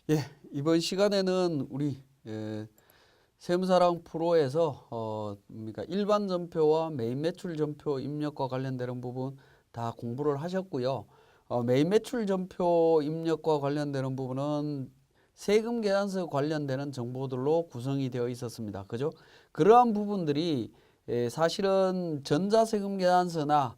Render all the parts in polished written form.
예, 이번 시간에는 우리 세무사랑 프로에서 그러니까 일반 전표와 메인 매출 전표 입력과 관련되는 부분 다 공부를 하셨고요. 메인 매출 전표 입력과 관련되는 부분은 세금 계산서 관련되는 정보들로 구성이 되어 있었습니다. 그죠? 그러한 부분들이 사실은 전자세금 계산서나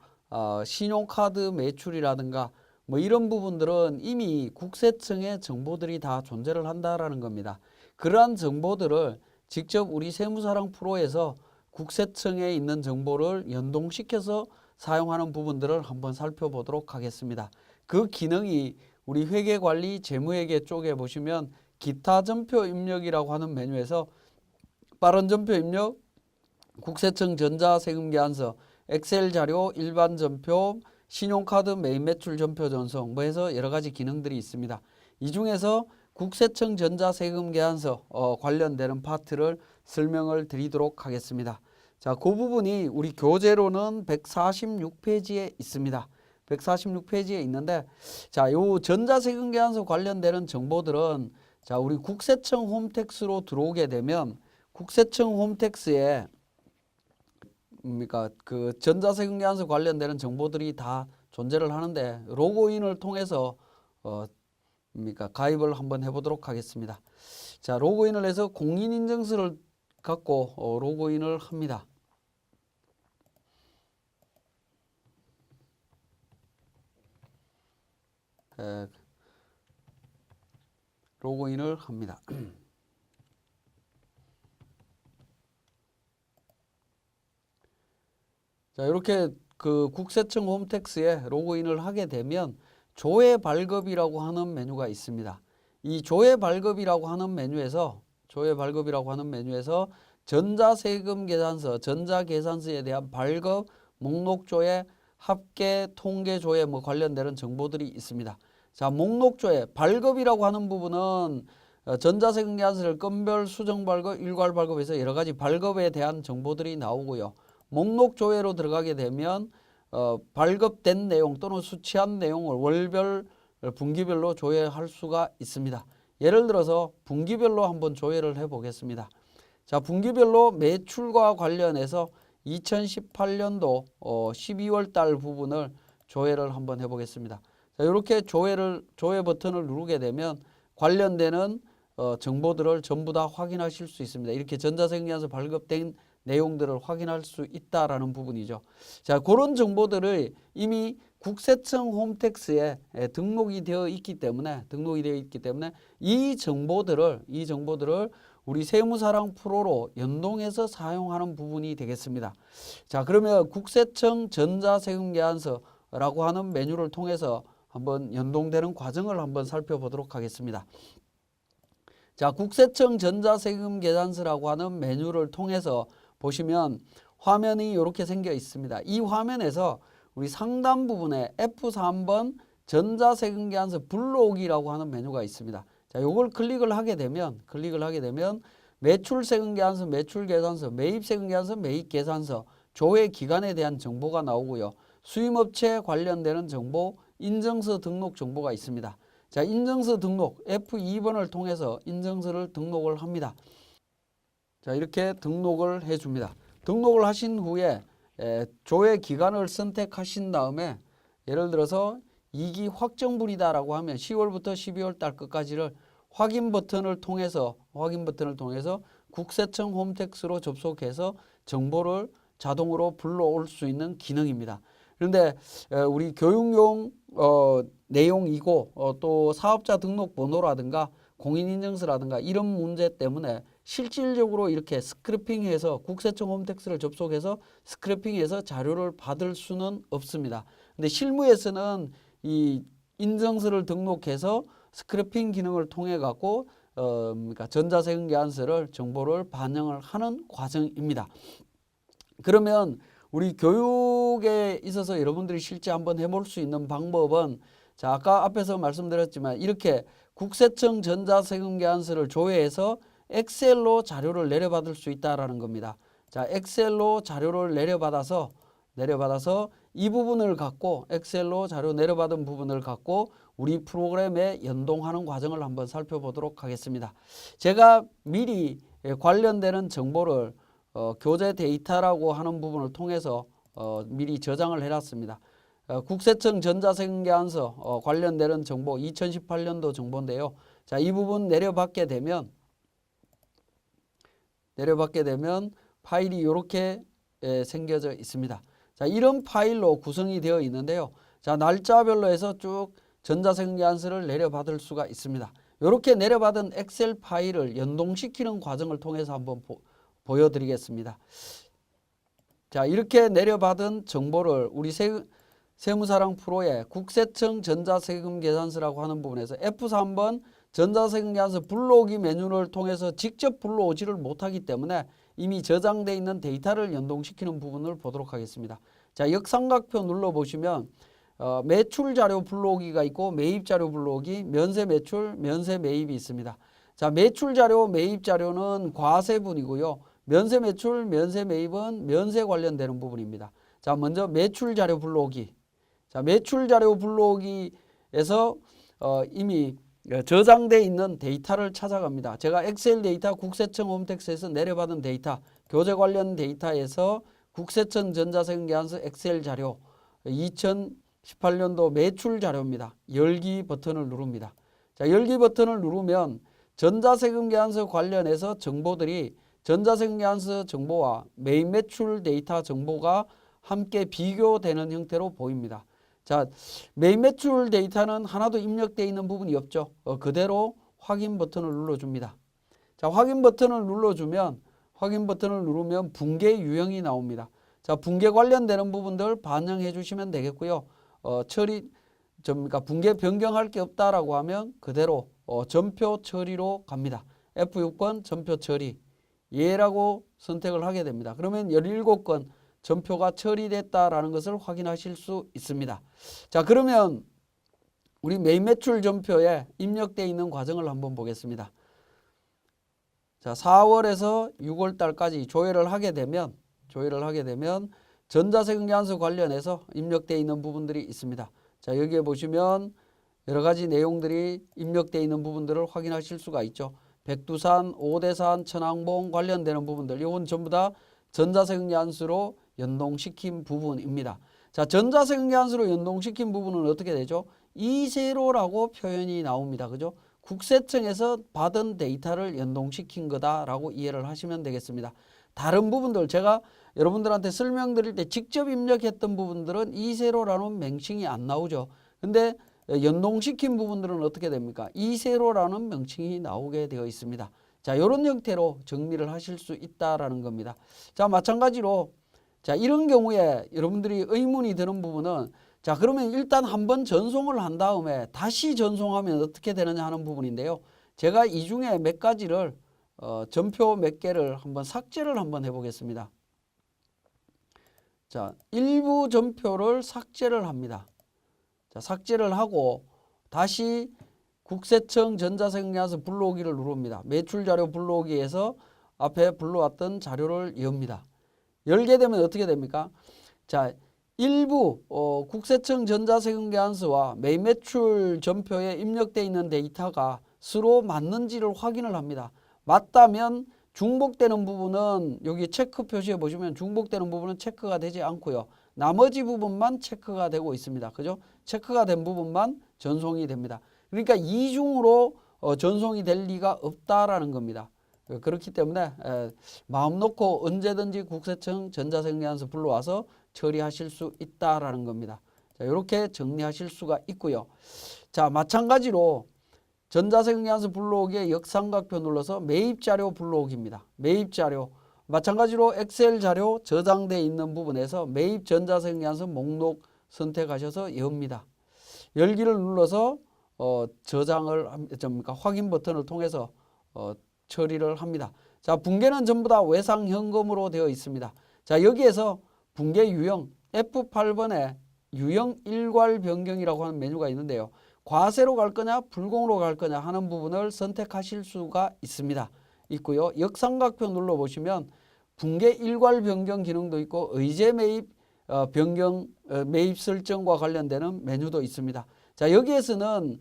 신용카드 매출이라든가 뭐 이런 부분들은 이미 국세청의 정보들이 다 존재를 한다라는 겁니다. 그러한 정보들을 직접 우리 세무사랑 프로에서 국세청에 있는 정보를 연동시켜서 사용하는 부분들을 한번 살펴보도록 하겠습니다. 그 기능이 우리 회계관리 재무회계 쪽에 보시면 기타 전표 입력이라고 하는 메뉴에서 빠른 전표 입력, 국세청 전자세금계산서, 엑셀 자료, 일반 전표, 신용카드 메인 매출 전표 전송 뭐 해서 여러 가지 기능들이 있습니다. 이 중에서 국세청 전자세금계산서 관련되는 파트를 설명을 드리도록 하겠습니다. 자, 그 부분이 우리 교재로는 146페이지에 있습니다. 146페이지에 있는데, 자, 요 전자세금계산서 관련되는 정보들은 자, 우리 국세청 홈택스로 들어오게 되면 국세청 홈택스에 그러니까 그 전자세금계산서 관련되는 정보들이 다 존재를 하는데 로그인을 통해서 그러니까 가입을 한번 해보도록 하겠습니다. 자, 로그인을 해서 공인인증서를 갖고 로그인을 합니다. 로그인을 합니다. 자, 이렇게 그 국세청 홈택스에 로그인을 하게 되면 조회 발급이라고 하는 메뉴가 있습니다. 이 조회 발급이라고 하는 메뉴에서 전자세금 계산서, 전자계산서에 대한 발급, 목록조회, 합계, 통계조회 뭐 관련되는 정보들이 있습니다. 자, 목록조회, 발급이라고 하는 부분은 전자세금 계산서를 건별, 수정 발급, 일괄 발급해서 여러 가지 발급에 대한 정보들이 나오고요. 목록 조회로 들어가게 되면 발급된 내용 또는 수취한 내용을 월별, 분기별로 조회할 수가 있습니다. 예를 들어서 분기별로 한번 조회를 해보겠습니다. 자, 분기별로 매출과 관련해서 2018년도 12월 달 부분을 조회를 한번 해보겠습니다. 자, 이렇게 조회 버튼을 누르게 되면 관련되는 정보들을 전부 다 확인하실 수 있습니다. 이렇게 전자세금계산서 발급된 내용들을 확인할 수 있다라는 부분이죠. 자, 그런 정보들을 이미 국세청 홈택스에 등록이 되어 있기 때문에 이 정보들을 우리 세무사랑 프로로 연동해서 사용하는 부분이 되겠습니다. 자, 그러면 국세청 전자세금계산서라고 하는 메뉴를 통해서 한번 연동되는 과정을 한번 살펴보도록 하겠습니다. 자, 국세청 전자세금계산서라고 하는 메뉴를 통해서 보시면 화면이 이렇게 생겨 있습니다. 이 화면에서 우리 상단 부분에 F3번 전자세금계산서 불러오기라고 하는 메뉴가 있습니다. 자, 이걸 클릭을 하게 되면 매출세금계산서, 매출계산서, 매입세금계산서, 매입계산서, 조회기간에 대한 정보가 나오고요. 수임업체 관련되는 정보, 인증서 등록 정보가 있습니다. 자, 인증서 등록 F2번을 통해서 인증서를 등록을 합니다. 자, 이렇게 등록을 해줍니다. 등록을 하신 후에 조회 기간을 선택하신 다음에 예를 들어서 2기 확정분이다라고 하면 10월부터 12월 달 끝까지를 확인 버튼을 통해서 국세청 홈택스로 접속해서 정보를 자동으로 불러올 수 있는 기능입니다. 그런데 우리 교육용 내용이고 또 사업자 등록 번호라든가 공인인증서라든가 이런 문제 때문에 실질적으로 이렇게 스크래핑해서 국세청 홈택스를 접속해서 스크래핑해서 자료를 받을 수는 없습니다. 근데 실무에서는 이 인증서를 등록해서 스크래핑 기능을 통해 갖고 그러니까 전자세금계산서를 정보를 반영을 하는 과정입니다. 그러면 우리 교육에 있어서 여러분들이 실제 한번 해볼 수 있는 방법은 자, 아까 앞에서 말씀드렸지만 이렇게 국세청 전자세금계산서를 조회해서 엑셀로 자료를 내려받을 수 있다라는 겁니다. 자, 엑셀로 자료를 내려받아서 이 부분을 갖고 엑셀로 자료 내려받은 부분을 갖고 우리 프로그램에 연동하는 과정을 한번 살펴보도록 하겠습니다. 제가 미리 관련되는 정보를 교재 데이터라고 하는 부분을 통해서 미리 저장을 해놨습니다. 국세청 전자세금계산서 관련되는 정보 2018년도 정보인데요. 자, 이 부분 내려받게 되면 파일이 이렇게 생겨져 있습니다. 자, 이런 파일로 구성이 되어 있는데요. 자, 날짜별로 해서 쭉 전자세금계산서를 내려받을 수가 있습니다. 이렇게 내려받은 엑셀 파일을 연동시키는 과정을 통해서 한번 보여드리겠습니다. 자, 이렇게 내려받은 정보를 우리 세무사랑 프로의 국세청 전자세금계산서라고 하는 부분에서 F3번 전자세금계산서 불러오기 메뉴를 통해서 직접 불러오지를 못하기 때문에 이미 저장되어 있는 데이터를 연동시키는 부분을 보도록 하겠습니다. 자, 역삼각표 눌러보시면 매출자료 불러오기가 있고 매입자료 불러오기, 면세매출, 면세매입이 있습니다. 자, 매출자료, 매입자료는 과세분이고요. 면세매출, 면세매입은 면세 관련되는 부분입니다. 자, 먼저 매출자료 불러오기. 자, 매출자료 불러오기에서 이미 저장되어 있는 데이터를 찾아갑니다. 제가 엑셀 데이터 국세청 홈택스에서 내려받은 데이터, 교재 관련 데이터에서 국세청 전자세금계산서 엑셀 자료 2018년도 매출 자료입니다. 열기 버튼을 누릅니다. 자, 열기 버튼을 누르면 전자세금계산서 관련해서 정보들이 전자세금계산서 정보와 매입 매출 데이터 정보가 함께 비교되는 형태로 보입니다. 자, 매입 매출 데이터는 하나도 입력되어 있는 부분이 없죠. 그대로 확인 버튼을 눌러줍니다. 자, 확인 버튼을 누르면 붕괴 유형이 나옵니다. 자, 붕괴 관련되는 부분들 반영해 주시면 되겠고요. 붕괴 변경할 게 없다라고 하면 그대로 전표 처리로 갑니다. F6번 전표 처리 예라고 선택을 하게 됩니다. 그러면 17건 전표가 처리됐다라는 것을 확인하실 수 있습니다. 자, 그러면 우리 매입 매출 전표에 입력되어 있는 과정을 한번 보겠습니다. 자, 4월에서 6월 달까지 조회를 하게 되면 전자세금계산서 관련해서 입력되어 있는 부분들이 있습니다. 자, 여기에 보시면 여러 가지 내용들이 입력되어 있는 부분들을 확인하실 수가 있죠. 백두산, 오대산, 천왕봉 관련되는 부분들, 이건 전부 다 전자세금계산서로 연동시킨 부분입니다. 자, 전자세금계산서로 연동시킨 부분은 어떻게 되죠? 이세로라고 표현이 나옵니다. 그죠? 국세청에서 받은 데이터를 연동시킨 거다라고 이해를 하시면 되겠습니다. 다른 부분들 제가 여러분들한테 설명드릴 때 직접 입력했던 부분들은 이세로라는 명칭이 안 나오죠. 근데 연동시킨 부분들은 어떻게 됩니까? 이세로라는 명칭이 나오게 되어 있습니다. 자, 이런 형태로 정리를 하실 수 있다라는 겁니다. 자, 마찬가지로 자, 이런 경우에 여러분들이 의문이 드는 부분은 자, 그러면 일단 한번 전송을 한 다음에 다시 전송하면 어떻게 되느냐 하는 부분인데요. 제가 이 중에 몇 가지를 전표 몇 개를 한번 삭제를 한번 해보겠습니다. 자, 일부 전표를 삭제를 합니다. 자, 삭제를 하고 다시 국세청 전자세금계산서 불러오기를 누릅니다. 매출자료 불러오기에서 앞에 불러왔던 자료를 엽니다. 열게 되면 어떻게 됩니까? 자, 일부 국세청 전자세금계산서와 매입 매출 전표에 입력되어 있는 데이터가 서로 맞는지를 확인을 합니다. 맞다면 중복되는 부분은 여기 체크 표시해 보시면 중복되는 부분은 체크가 되지 않고요. 나머지 부분만 체크가 되고 있습니다. 그죠? 체크가 된 부분만 전송이 됩니다. 그러니까 이중으로 전송이 될 리가 없다라는 겁니다. 그렇기 때문에 마음 놓고 언제든지 국세청 전자세금계산서 불러와서 처리하실 수 있다라는 겁니다. 자, 이렇게 정리하실 수가 있고요. 자, 마찬가지로 전자세금계산서 불러오기에 역삼각표 눌러서 매입자료 불러오기입니다. 매입자료 마찬가지로 엑셀 자료 저장되어 있는 부분에서 매입 전자세금계산서 목록 선택하셔서 엽니다. 열기를 눌러서 확인 버튼을 통해서 처리를 합니다. 자, 붕괴는 전부 다 외상 현금으로 되어 있습니다. 자, 여기에서 붕괴 유형 F8번에 유형 일괄 변경이라고 하는 메뉴가 있는데요. 과세로 갈 거냐 불공으로 갈 거냐 하는 부분을 선택하실 수가 있고요. 역삼각표 눌러보시면 붕괴 일괄 변경 기능도 있고 의제 매입 변경 매입 설정과 관련되는 메뉴도 있습니다. 자, 여기에서는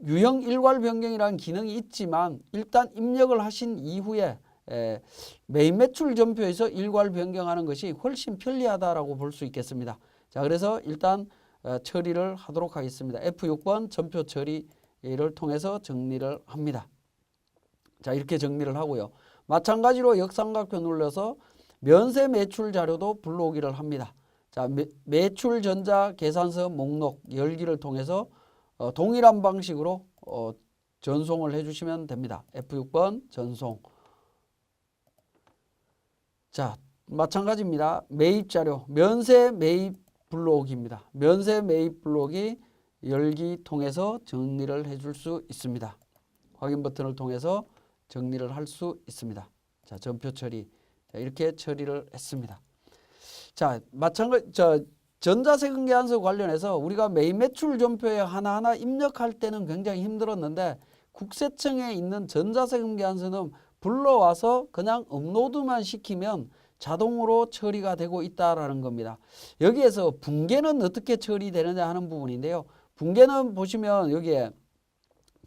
유형 일괄 변경이라는 기능이 있지만 일단 입력을 하신 이후에 메인 매출 전표에서 일괄 변경하는 것이 훨씬 편리하다라고 볼 수 있겠습니다. 자, 그래서 일단 처리를 하도록 하겠습니다. F6번 전표 처리를 통해서 정리를 합니다. 자, 이렇게 정리를 하고요. 마찬가지로 역삼각표 눌러서 면세 매출 자료도 불러오기를 합니다. 자, 매출 전자 계산서 목록 열기를 통해서 동일한 방식으로 전송을 해주시면 됩니다. F6번 전송. 자, 마찬가지입니다. 매입 자료, 면세 매입 불러오기입니다. 면세 매입 불러오기 열기 통해서 정리를 해줄 수 있습니다. 확인 버튼을 통해서 정리를 할 수 있습니다. 자, 전표 처리. 자, 이렇게 처리를 했습니다. 자, 마찬가지, 전자세금 계산서 관련해서 우리가 메인 매출 전표에 하나하나 입력할 때는 굉장히 힘들었는데 국세청에 있는 전자세금 계산서는 불러와서 그냥 업로드만 시키면 자동으로 처리가 되고 있다라는 겁니다. 여기에서 붕괴는 어떻게 처리되느냐 하는 부분인데요. 붕괴는 보시면 여기에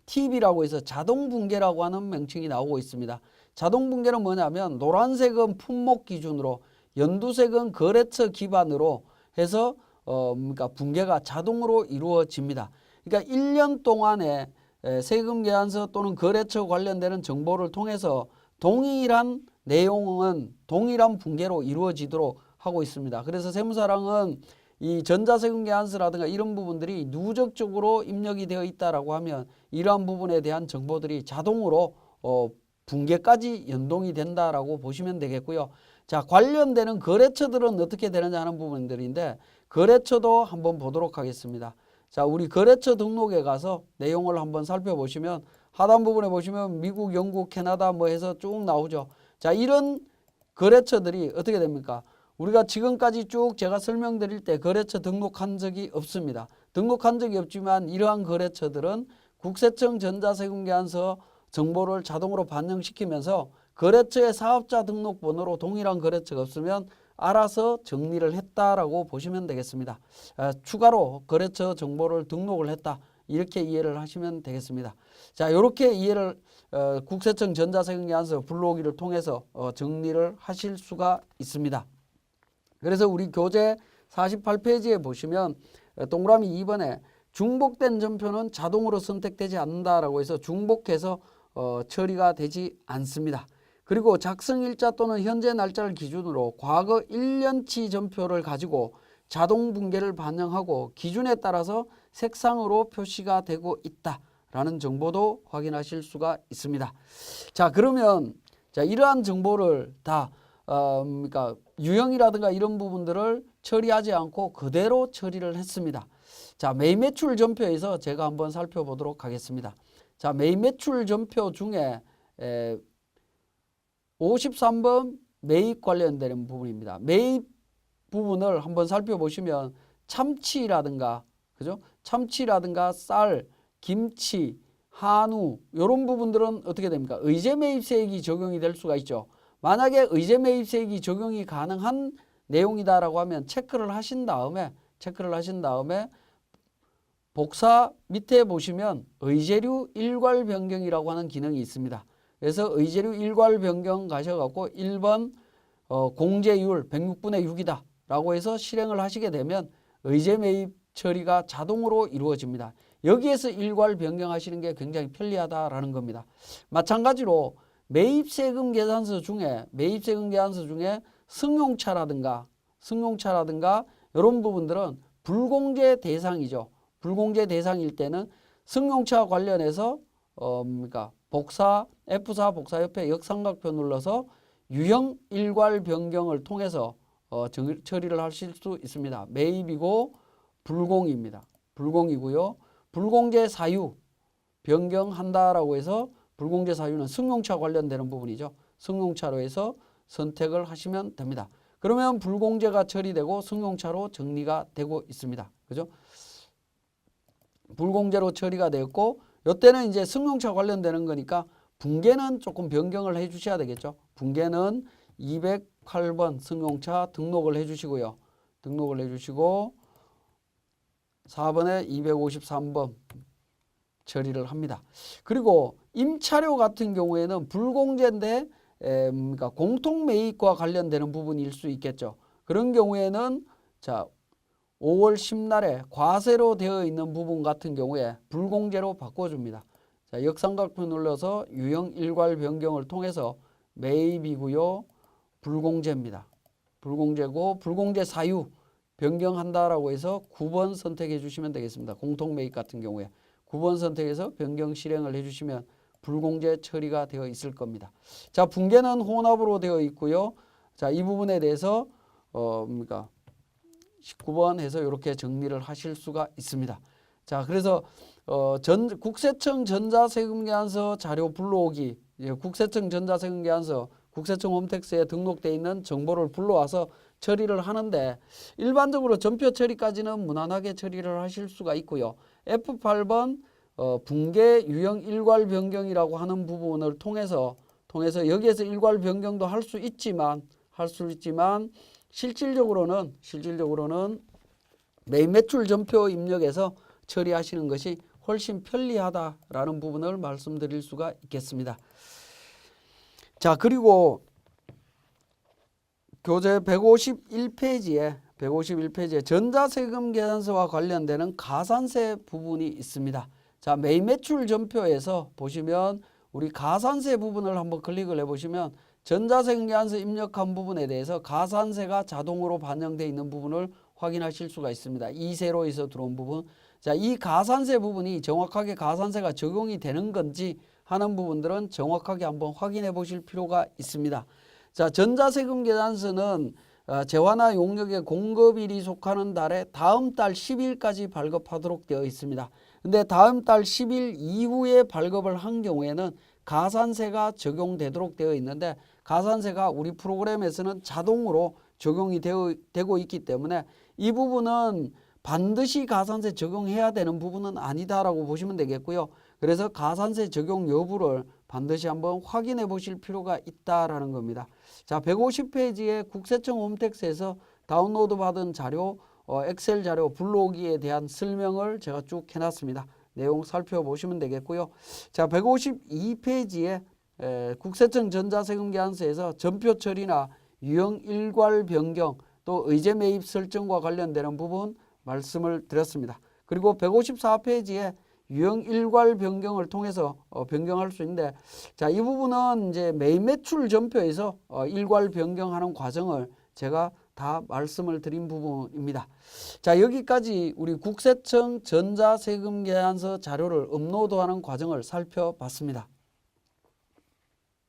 TV라고 해서 자동 붕괴라고 하는 명칭이 나오고 있습니다. 자동 붕괴는 뭐냐면 노란색은 품목 기준으로 연두색은 거래처 기반으로 해서 그러니까 붕괴가 자동으로 이루어집니다. 그러니까 1년 동안에 세금 계산서 또는 거래처 관련되는 정보를 통해서 동일한 내용은 동일한 붕괴로 이루어지도록 하고 있습니다. 그래서 세무사랑은 이 전자세금 계산서라든가 이런 부분들이 누적적으로 입력이 되어 있다라고 하면 이러한 부분에 대한 정보들이 자동으로 붕괴까지 연동이 된다라고 보시면 되겠고요. 자, 관련되는 거래처들은 어떻게 되느냐 하는 부분들인데 거래처도 한번 보도록 하겠습니다. 자, 우리 거래처 등록에 가서 내용을 한번 살펴보시면 하단 부분에 보시면 미국, 영국, 캐나다 뭐 해서 쭉 나오죠. 자, 이런 거래처들이 어떻게 됩니까? 우리가 지금까지 쭉 제가 설명드릴 때 거래처 등록한 적이 없습니다. 등록한 적이 없지만 이러한 거래처들은 국세청 전자세금 계산서 정보를 자동으로 반영시키면서 거래처의 사업자 등록번호로 동일한 거래처가 없으면 알아서 정리를 했다라고 보시면 되겠습니다. 추가로 거래처 정보를 등록을 했다. 이렇게 이해를 하시면 되겠습니다. 자, 이렇게 이해를 국세청 전자세금 계산서 불러오기를 통해서 정리를 하실 수가 있습니다. 그래서 우리 교재 48페이지에 보시면 동그라미 2번에 중복된 전표는 자동으로 선택되지 않는다라고 해서 중복해서 처리가 되지 않습니다. 그리고 작성일자 또는 현재 날짜를 기준으로 과거 1년치 전표를 가지고 자동 붕괴를 반영하고 기준에 따라서 색상으로 표시가 되고 있다라는 정보도 확인하실 수가 있습니다. 자, 그러면 이러한 정보를 다 그러니까 유형이라든가 이런 부분들을 처리하지 않고 그대로 처리를 했습니다. 자, 메인 매출 전표에서 제가 한번 살펴보도록 하겠습니다. 자, 메인 매출 전표 중에 53번 매입 관련되는 부분입니다. 매입 부분을 한번 살펴보시면 참치라든가 그죠? 참치라든가 쌀, 김치, 한우 이런 부분들은 어떻게 됩니까? 의제 매입세액이 적용이 될 수가 있죠. 만약에 의제 매입세액이 적용이 가능한 내용이다라고 하면 체크를 하신 다음에 복사 밑에 보시면 의제류 일괄 변경이라고 하는 기능이 있습니다. 그래서 의제류 일괄 변경 가셔갖고 1번 공제율 106분의 6이다 라고 해서 실행을 하시게 되면 의제 매입 처리가 자동으로 이루어집니다. 여기에서 일괄 변경하시는 게 굉장히 편리하다라는 겁니다. 마찬가지로 매입세금 계산서 중에 승용차라든가 이런 부분들은 불공제 대상이죠. 불공제 대상일 때는 승용차 관련해서 그러니까 복사 F4 복사 옆에 역삼각표 눌러서 유형 일괄 변경을 통해서 처리를 하실 수 있습니다. 매입이고 불공입니다. 불공이고요. 불공제 사유 변경한다라고 해서 불공제 사유는 승용차 관련되는 부분이죠. 승용차로 해서 선택을 하시면 됩니다. 그러면 불공제가 처리되고 승용차로 정리가 되고 있습니다. 그죠? 불공제로 처리가 되었고 이때는 이제 승용차 관련되는 거니까 붕괴는 조금 변경을 해 주셔야 되겠죠. 붕괴는 208번 승용차 등록을 해 주시고요. 등록을 해 주시고 4번에 253번 처리를 합니다. 그리고 임차료 같은 경우에는 불공제인데 그러니까 공통매입과 관련되는 부분일 수 있겠죠. 그런 경우에는 자 5월 10날에 과세로 되어 있는 부분 같은 경우에 불공제로 바꿔줍니다. 자, 역삼각표 눌러서 유형 일괄 변경을 통해서 매입이고요. 불공제입니다. 불공제고 불공제 사유 변경한다라고 해서 9번 선택해 주시면 되겠습니다. 공통매입 같은 경우에 9번 선택해서 변경 실행을 해주시면 불공제 처리가 되어 있을 겁니다. 자, 분계는 혼합으로 되어 있고요. 자, 이 부분에 대해서 그러니까 19번 해서 이렇게 정리를 하실 수가 있습니다. 자, 그래서 국세청 전자세금계산서 자료 불러오기, 국세청 전자세금계산서 국세청 홈택스에 등록되어 있는 정보를 불러와서 처리를 하는데 일반적으로 전표 처리까지는 무난하게 처리를 하실 수가 있고요. F8번 분계 유형 일괄 변경이라고 하는 부분을 통해서 여기에서 일괄 변경도 할 수 있지만 실질적으로는 매입 매출 전표 입력에서 처리하시는 것이 훨씬 편리하다라는 부분을 말씀드릴 수가 있겠습니다. 자, 그리고 교재 151페이지에 전자세금 계산서와 관련되는 가산세 부분이 있습니다. 자, 매입 매출 전표에서 보시면 우리 가산세 부분을 한번 클릭을 해보시면 전자세금 계산서 입력한 부분에 대해서 가산세가 자동으로 반영되어 있는 부분을 확인하실 수가 있습니다. 이세로에서 들어온 부분. 자, 이 가산세 부분이 정확하게 가산세가 적용이 되는 건지 하는 부분들은 정확하게 한번 확인해 보실 필요가 있습니다. 자, 전자세금 계산서는 재화나 용역의 공급일이 속하는 달에 다음 달 10일까지 발급하도록 되어 있습니다. 근데 다음 달 10일 이후에 발급을 한 경우에는 가산세가 적용되도록 되어 있는데 가산세가 우리 프로그램에서는 자동으로 적용이 되고 있기 때문에 이 부분은 반드시 가산세 적용해야 되는 부분은 아니다라고 보시면 되겠고요. 그래서 가산세 적용 여부를 반드시 한번 확인해 보실 필요가 있다라는 겁니다. 자, 150페이지에 국세청 홈택스에서 다운로드 받은 자료, 엑셀 자료 불러오기에 대한 설명을 제가 쭉 해놨습니다. 내용 살펴보시면 되겠고요. 자, 152페이지에 국세청 전자세금 계산서에서 전표 처리나 유형 일괄 변경 또 의제 매입 설정과 관련되는 부분 말씀을 드렸습니다. 그리고 154페이지에 유형 일괄 변경을 통해서 변경할 수 있는데 자, 이 부분은 이제 매입 매출 전표에서 일괄 변경하는 과정을 제가 다 말씀을 드린 부분입니다. 자, 여기까지 우리 국세청 전자세금 계산서 자료를 업로드하는 과정을 살펴봤습니다.